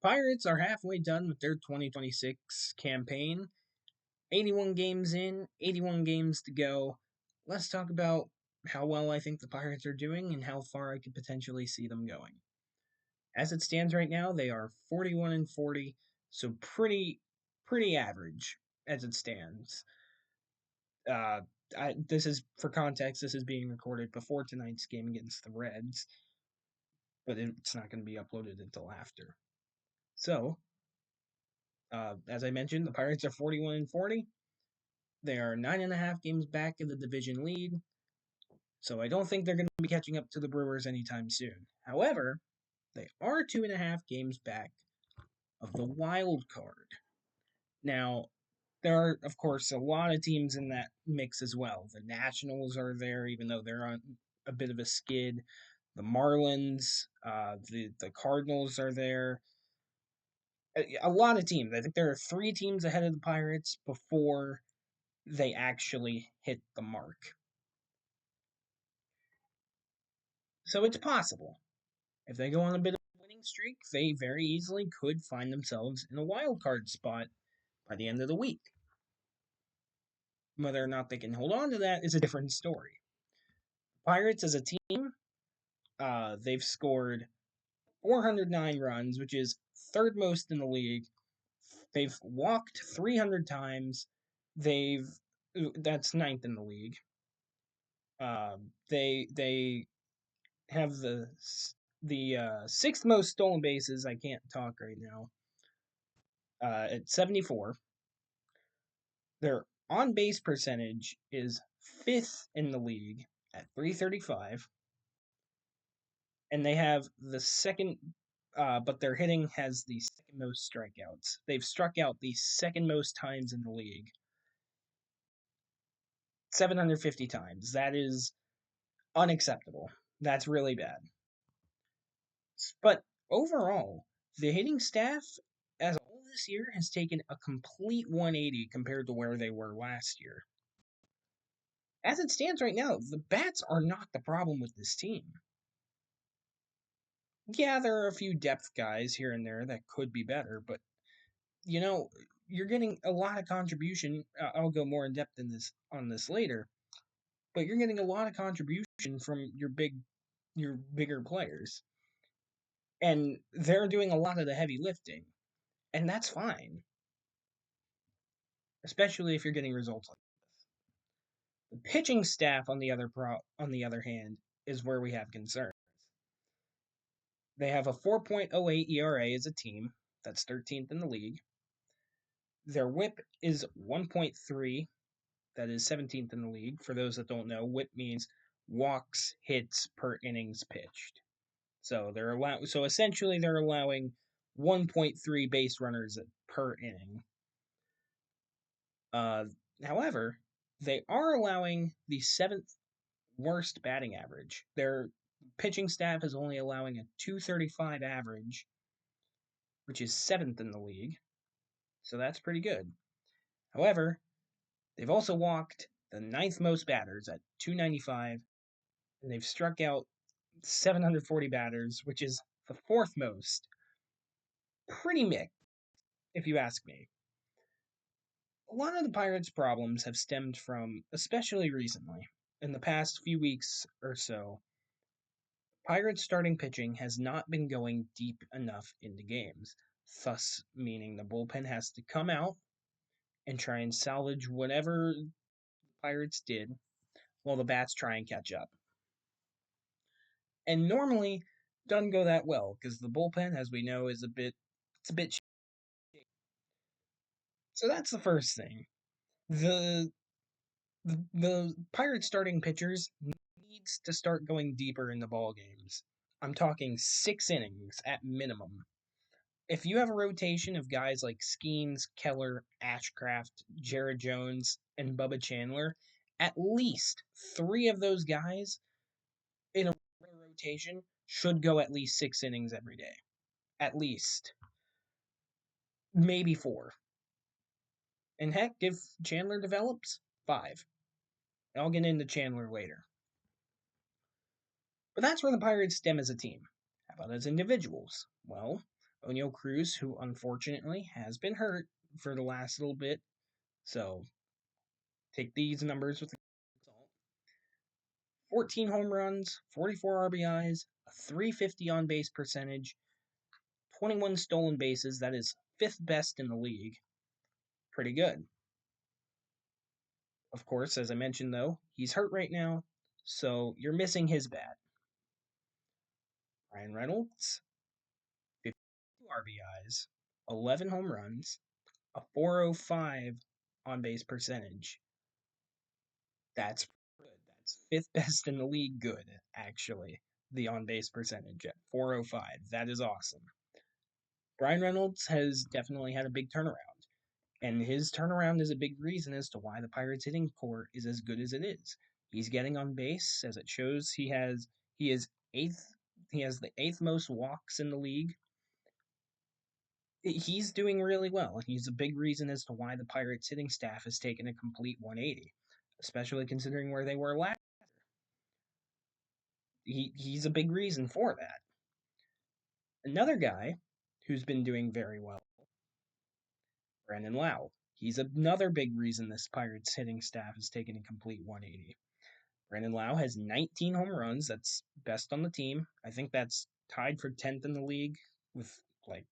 Pirates are halfway done with their 2026 campaign. 81 games in, 81 games to go. Let's talk about how well I think the Pirates are doing and how far I could potentially see them going. As it stands right now, they are 41 and 40, so pretty average as it stands. Uh, this is for context. This is being recorded before tonight's game against the Reds, but it's not going to be uploaded until after. So, as I mentioned, the Pirates are 41 and 40. They are 9.5 games back in the division lead, so I don't think they're going to be catching up to the Brewers anytime soon. However, they are 2.5 games back of the wild card. Now, there are, of course, a lot of teams in that mix as well. The Nationals are there, even though they're on a bit of a skid. The Marlins, the Cardinals are there. A lot of teams. I think there are 3 teams ahead of the Pirates before they actually hit the mark. So it's possible. If they go on a bit of a winning streak, they very easily could find themselves in a wild card spot by the end of the week. Whether or not they can hold on to that is a different story. Pirates as a team, they've scored 409 runs, which is third most in the league. They've walked 300 times. That's ninth in the league. They have the sixth most stolen bases. I can't talk right now. At 74. Their on base percentage is fifth in the league at 335. And they have the second, but their hitting has the second most strikeouts. They've struck out the second most times in the league, 750 times. That is unacceptable. That's really bad. But overall, the hitting staff as a whole this year has taken a complete 180 compared to where they were last year. As it stands right now, the bats are not the problem with this team. Yeah, there are a few depth guys here and there that could be better, but you're getting a lot of contribution. I'll go more in depth in this on this later, but you're getting a lot of contribution from your bigger players, and they're doing a lot of the heavy lifting, and that's fine, especially if you're getting results like this. The pitching staff, on the other hand, is where we have concerns. They have a 4.08 ERA as a team. That's 13th in the league. Their whip is 1.3. That is 17th in the league. For those that don't know, whip means walks, hits per innings pitched. So essentially they're allowing 1.3 base runners per inning. However, they are allowing the 7th worst batting average. Their pitching staff is only allowing a 235 average, which is 7th in the league. So that's pretty good. However, they've also walked the 9th most batters at 295, and they've struck out 740 batters, which is the 4th most. Pretty mixed, if you ask me. A lot of the Pirates' problems have stemmed from, especially recently, in the past few weeks or so, Pirates starting pitching has not been going deep enough into games, thus meaning the bullpen has to come out and try and salvage whatever the Pirates did while the bats try and catch up. And normally doesn't go that well because the bullpen, as we know, is a bit shaky. So that's the first thing. The Pirates starting pitchers needs to start going deeper in the ball games. I'm talking 6 innings at minimum. If you have a rotation of guys like Skeens, Keller, Ashcraft, Jared Jones, and Bubba Chandler, at least 3 of those guys in a rotation should go at least 6 innings every day. At least. Maybe 4. And heck, if Chandler develops, 5. I'll get into Chandler later. But that's where the Pirates stem as a team. How about as individuals? Well, O'Neal Cruz, who unfortunately has been hurt for the last little bit. So take these numbers with a grain of salt. 14 home runs, 44 RBIs, a 350 on base percentage, 21 stolen bases. That is fifth best in the league. Pretty good. Of course, as I mentioned, though, he's hurt right now, so you're missing his bat. Ryan Reynolds, 52 RBIs, 11 home runs, a 405 on base percentage. That's good. That's fifth best in the league. Good, actually. The on base percentage at 405. That is awesome. Brian Reynolds has definitely had a big turnaround. And his turnaround is a big reason as to why the Pirates hitting core is as good as it is. He's getting on base, as it shows. He is eighth. He has the eighth most walks in the league. He's doing really well. He's a big reason as to why the Pirates hitting staff has taken a complete 180, especially considering where they were last. He's a big reason for that. Another guy who's been doing very well, Brandon Lau. He's another big reason this Pirates hitting staff has taken a complete 180. Brandon Lau has 19 home runs. That's best on the team. I think that's tied for 10th in the league with like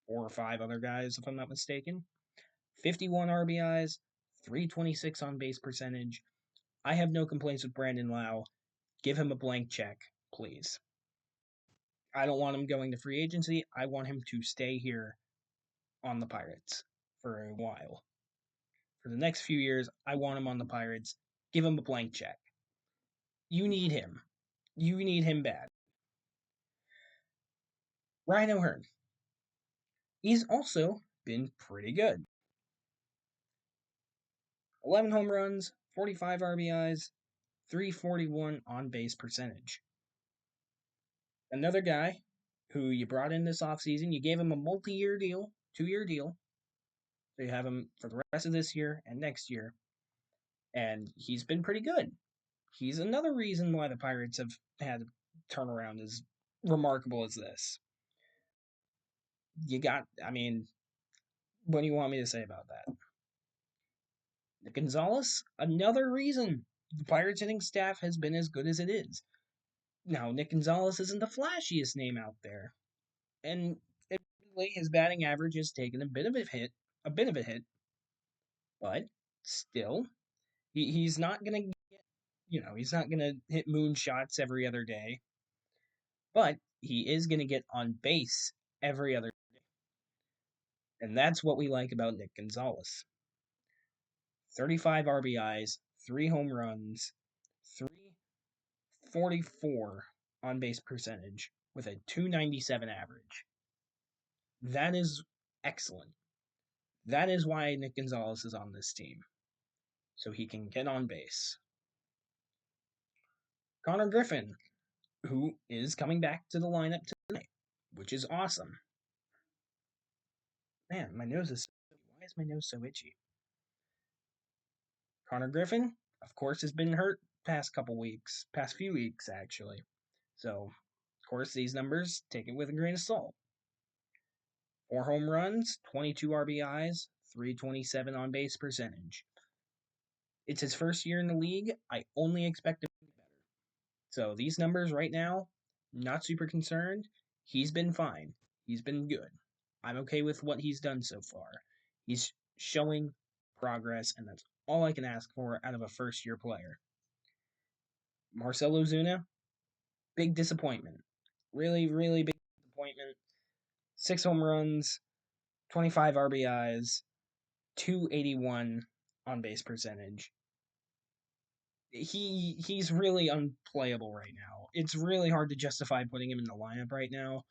4 or 5 other guys, if I'm not mistaken. 51 RBIs, 326 on base percentage. I have no complaints with Brandon Lau. Give him a blank check, please. I don't want him going to free agency. I want him to stay here on the Pirates for a while. For the next few years, I want him on the Pirates. Give him a blank check. You need him. You need him bad. Ryan O'Hearn. He's also been pretty good. 11 home runs, 45 RBIs, 341 on base percentage. Another guy who you brought in this offseason, you gave him a multi-year deal, 2-year deal. So you have him for the rest of this year and next year. And he's been pretty good. He's another reason why the Pirates have had a turnaround as remarkable as this. What do you want me to say about that? Nick Gonzalez, another reason the Pirates hitting staff has been as good as it is. Now, Nick Gonzalez isn't the flashiest name out there, and admittedly, his batting average has taken a bit of a hit, but still, he's not gonna he's not gonna hit moonshots every other day, but he is gonna get on base every other day, and that's what we like about Nick Gonzalez. 35 RBIs, 3 home runs, 344 on base percentage with a 297 average. That is excellent. That is why Nick Gonzalez is on this team, so he can get on base. Connor Griffin, who is coming back to the lineup tonight, which is awesome. Man, my nose is. Why is my nose so itchy? Connor Griffin, of course, has been hurt past few weeks actually. So, of course, these numbers take it with a grain of salt. 4 home runs, 22 RBIs, 327 on base percentage. It's his first year in the league. I only expect him to be better. So these numbers right now, not super concerned. He's been fine. He's been good. I'm okay with what he's done so far. He's showing progress, and that's all I can ask for out of a first year player. Marcell Ozuna, big disappointment. Really, really big disappointment. 6 home runs, 25 RBIs, 281 on base percentage. He's really unplayable right now. It's really hard to justify putting him in the lineup right now.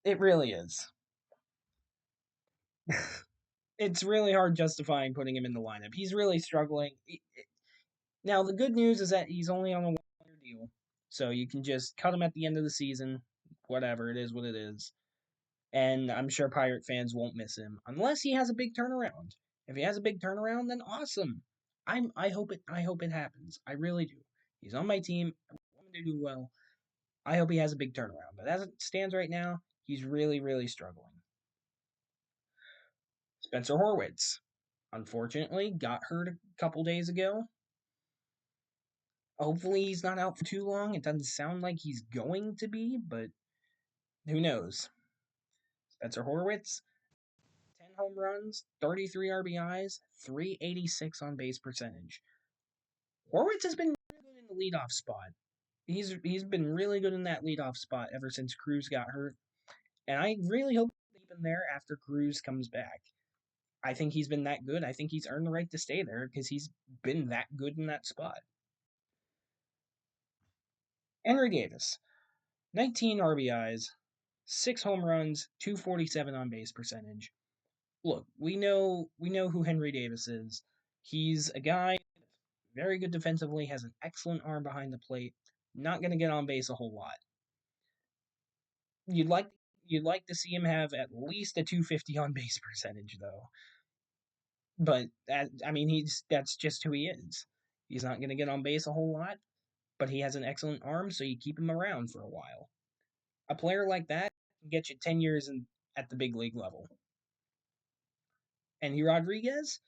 It really is. It's really hard justifying putting him in the lineup. He's really struggling. Now the good news is that he's only on a 1-year deal, so you can just cut him at the end of the season. Whatever, it is what it is. And I'm sure Pirate fans won't miss him unless he has a big turnaround. If he has a big turnaround, then awesome. I hope it happens. I really do. He's on my team. I want him to do well. I hope he has a big turnaround. But as it stands right now, he's really, really struggling. Spencer Horwitz, unfortunately, got hurt a couple days ago. Hopefully, he's not out for too long. It doesn't sound like he's going to be, but who knows? Spencer Horwitz, 10 home runs, 33 RBIs, 386 on base percentage. Horwitz has been really good in the leadoff spot. He's been really good in that leadoff spot ever since Cruz got hurt, and I really hope they keep him there after Cruz comes back. I think he's been that good. I think he's earned the right to stay there because he's been that good in that spot. Henry Davis, 19 RBIs, 6 home runs, 247 on base percentage. Look, we know who Henry Davis is. He's a guy very good defensively, has an excellent arm behind the plate, not going to get on base a whole lot. You'd like you'd like to see him have at least a 250 on base percentage though. But that's just who he is. He's not going to get on base a whole lot, but he has an excellent arm, so you keep him around for a while. A player like that can get you 10 years at the big league level. And Rodriguez,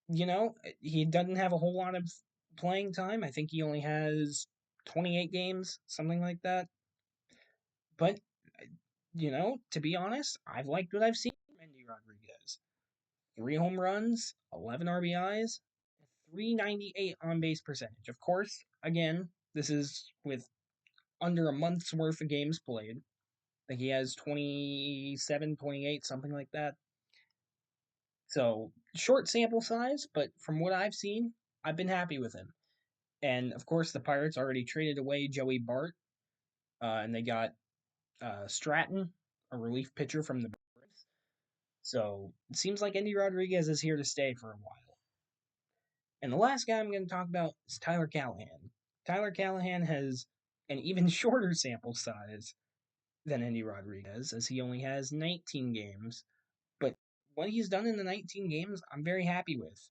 he doesn't have a whole lot of playing time. I think he only has 28 games, something like that. But, to be honest, I've liked what I've seen from Endy Rodriguez. 3 home runs, 11 RBIs, 398 on base percentage. Of course, again, this is with under a month's worth of games played. I think he has 27, 28, something like that. So, short sample size, but from what I've seen, I've been happy with him. And of course, the Pirates already traded away Joey Bart, and they got Stratton, a relief pitcher from the Braves. So it seems like Endy Rodriguez is here to stay for a while. And the last guy I'm going to talk about is Tyler Callahan. Tyler Callahan has an even shorter sample size than Endy Rodriguez, as he only has 19 games. But what he's done in the 19 games, I'm very happy with.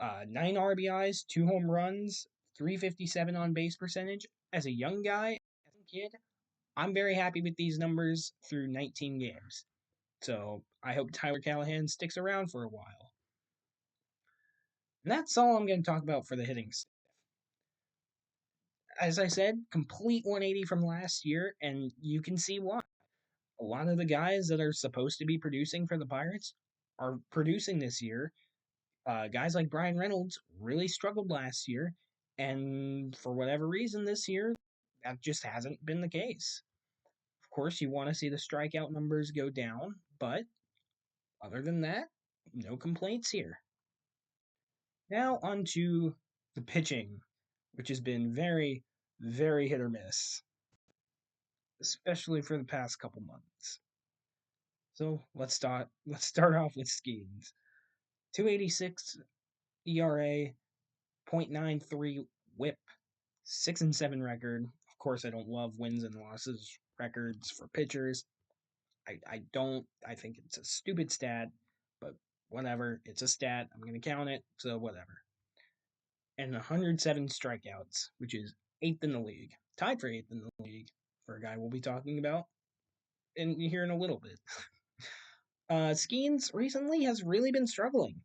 9 RBIs, 2 home runs, 357 on base percentage. As a young guy, as a kid, I'm very happy with these numbers through 19 games. So I hope Tyler Callahan sticks around for a while. And that's all I'm going to talk about for the hitting staff. As I said, complete 180 from last year, and you can see why. A lot of the guys that are supposed to be producing for the Pirates are producing this year. Guys like Brian Reynolds really struggled last year, and for whatever reason this year, that just hasn't been the case. Of course, you want to see the strikeout numbers go down, but other than that, no complaints here. Now, on to the pitching, which has been very, very hit or miss, especially for the past couple months. So let's start off with Skeens. 286 ERA, 0.93 whip, 6-7 record. Of course, I don't love wins and losses records for pitchers. I don't. I think it's a stupid stat, but whatever. It's a stat. I'm going to count it, so whatever. And 107 strikeouts, which is 8th in the league. Tied for 8th in the league for a guy we'll be talking about here in a little bit. Skeens recently has really been struggling.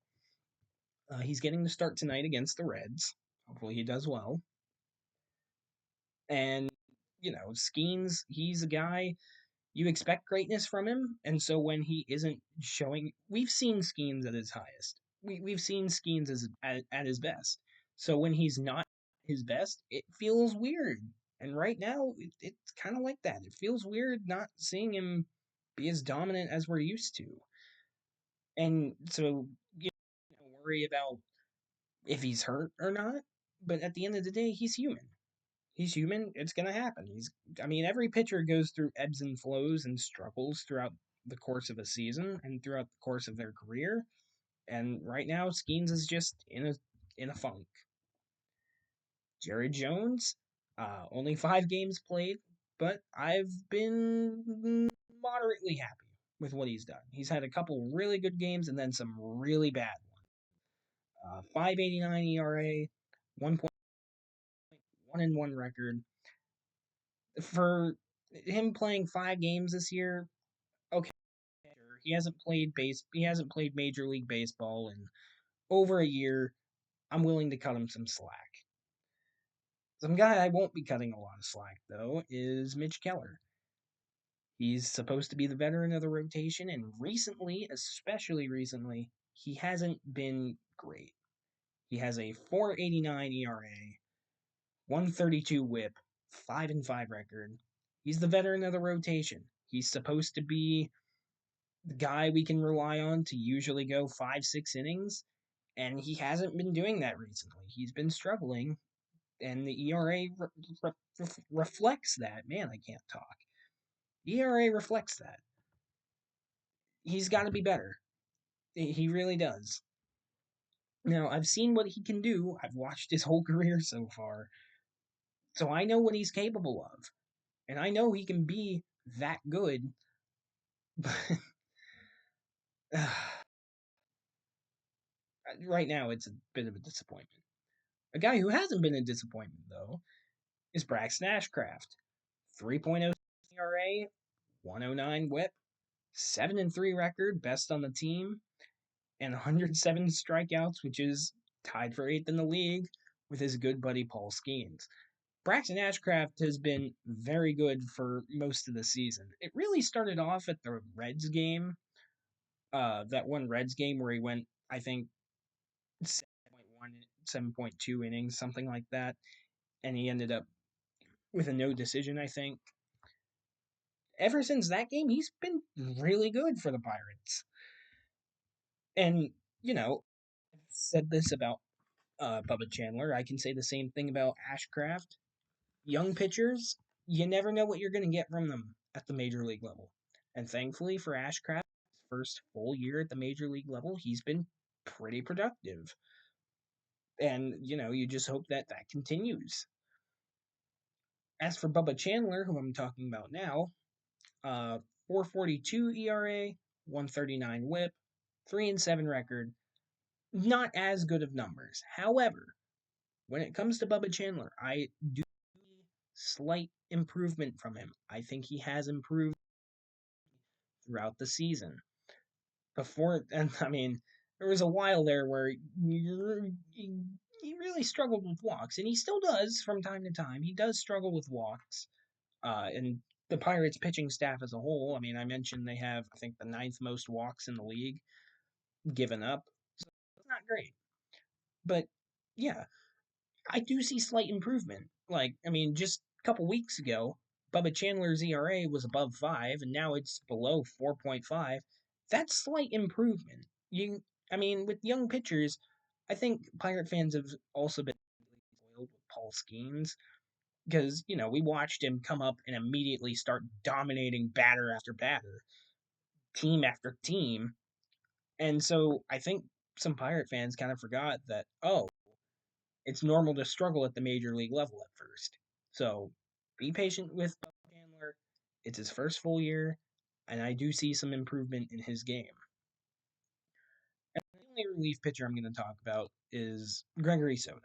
He's getting to start tonight against the Reds. Hopefully he does well. And, Skeens, he's a guy, you expect greatness from him, and so when he isn't showing, we've seen Skeens at his highest. We've seen Skeens at his best. So when he's not his best, it feels weird. And right now, it's kind of like that. It feels weird not seeing him be as dominant as we're used to. And so, worry about if he's hurt or not. But at the end of the day, he's human. He's human. It's going to happen. Every pitcher goes through ebbs and flows and struggles throughout the course of a season and throughout the course of their career. And right now, Skeens is just in a funk. Jared Jones, only 5 games played, but I've been moderately happy with what he's done. He's had a couple really good games and then some really bad ones. 5.89 ERA, 1.1-1 record. For him playing 5 games this year, okay, sure. He hasn't played Major League Baseball in over a year. I'm willing to cut him some slack. Some guy I won't be cutting a lot of slack though is Mitch Keller. He's supposed to be the veteran of the rotation, and recently, especially recently, he hasn't been great. He has a 4.89 ERA, 132 WHIP, 5-5 record. He's the veteran of the rotation. He's supposed to be the guy we can rely on to usually go 5-6 innings, and he hasn't been doing that recently. He's been struggling, and the ERA reflects that. Man, I can't talk. ERA reflects that. He's got to be better. He really does. Now, I've seen what he can do. I've watched his whole career so far. So I know what he's capable of. And I know he can be that good. But right now, it's a bit of a disappointment. A guy who hasn't been a disappointment, though, is Braxton Ashcraft. 3.0 ERA, 109 whip, 7-3 record, best on the team, and 107 strikeouts, which is tied for 8th in the league with his good buddy Paul Skeens. Braxton Ashcraft has been very good for most of the season. It really started off at the Reds game, that one Reds game where he went, I think, 7.1, 7.2 innings, something like that, and he ended up with a no decision, I think. Ever since that game, he's been really good for the Pirates. And, I've said this about Bubba Chandler. I can say the same thing about Ashcraft. Young pitchers, you never know what you're going to get from them at the major league level. And thankfully for Ashcraft's first full year at the major league level, he's been pretty productive. And, you just hope that that continues. As for Bubba Chandler, who I'm talking about now, 4.42 ERA, 139 whip, 3-7 record. Not as good of numbers. However, when it comes to Bubba Chandler, I do see slight improvement from him. I think he has improved throughout the season. And I mean, there was a while there where he really struggled with walks, and he still does from time to time. He does struggle with walks. And the Pirates pitching staff as a whole, I mean, I mentioned they have, I think, the 9th most walks in the league given up. So it's not great. But yeah, I do see slight improvement. Like, I mean, just a couple weeks ago, Bubba Chandler's ERA was above 5, and now it's below 4.5. That's slight improvement. I mean, with young pitchers, I think Pirate fans have also been spoiled with Paul Skeens because, we watched him come up and immediately start dominating batter after batter, team after team. And so I think some Pirate fans kind of forgot that, oh, it's normal to struggle at the major league level at first. So be patient with Chandler. It's his first full year, and I do see some improvement in his game. And the only relief pitcher I'm going to talk about is Gregory Soto.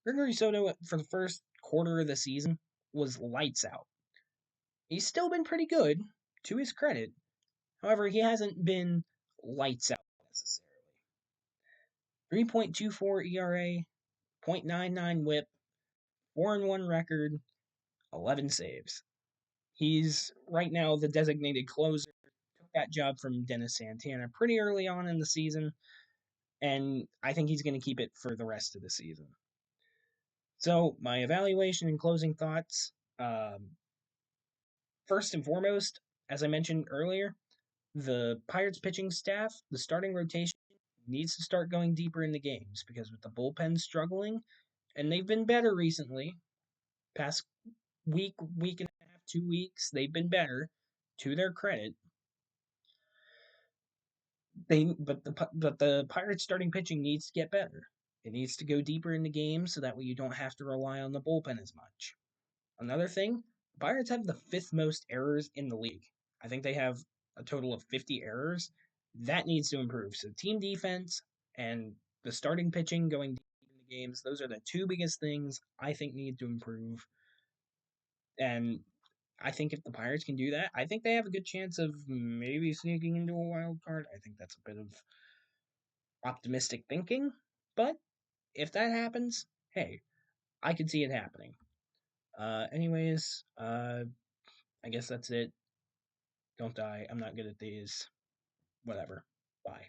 Gregory Soto, for the first quarter of the season, was lights out. He's still been pretty good, to his credit. However, he hasn't been lights out necessarily. 3.24 ERA, 0.99 whip, 4-1 record, 11 saves. He's right now the designated closer. Took that job from Dennis Santana pretty early on in the season, and I think he's going to keep it for the rest of the season. So, my evaluation and closing thoughts. First and foremost, as I mentioned earlier, the Pirates pitching staff, the starting rotation, needs to start going deeper in the games because with the bullpen struggling, and they've been better recently, past week and a half, 2 weeks, they've been better, to their credit. But the Pirates starting pitching needs to get better. It needs to go deeper in the game so that way you don't have to rely on the bullpen as much. Another thing, the Pirates have the 5th most errors in the league. I think they have a total of 50 errors. That needs to improve. So team defense and the starting pitching going deep in the games, those are the 2 biggest things I think need to improve. And I think if the Pirates can do that, I think they have a good chance of maybe sneaking into a wild card. I think that's a bit of optimistic thinking, but if that happens, hey, I could see it happening. Anyways, I guess that's it. Don't die. I'm not good at these. Whatever. Bye.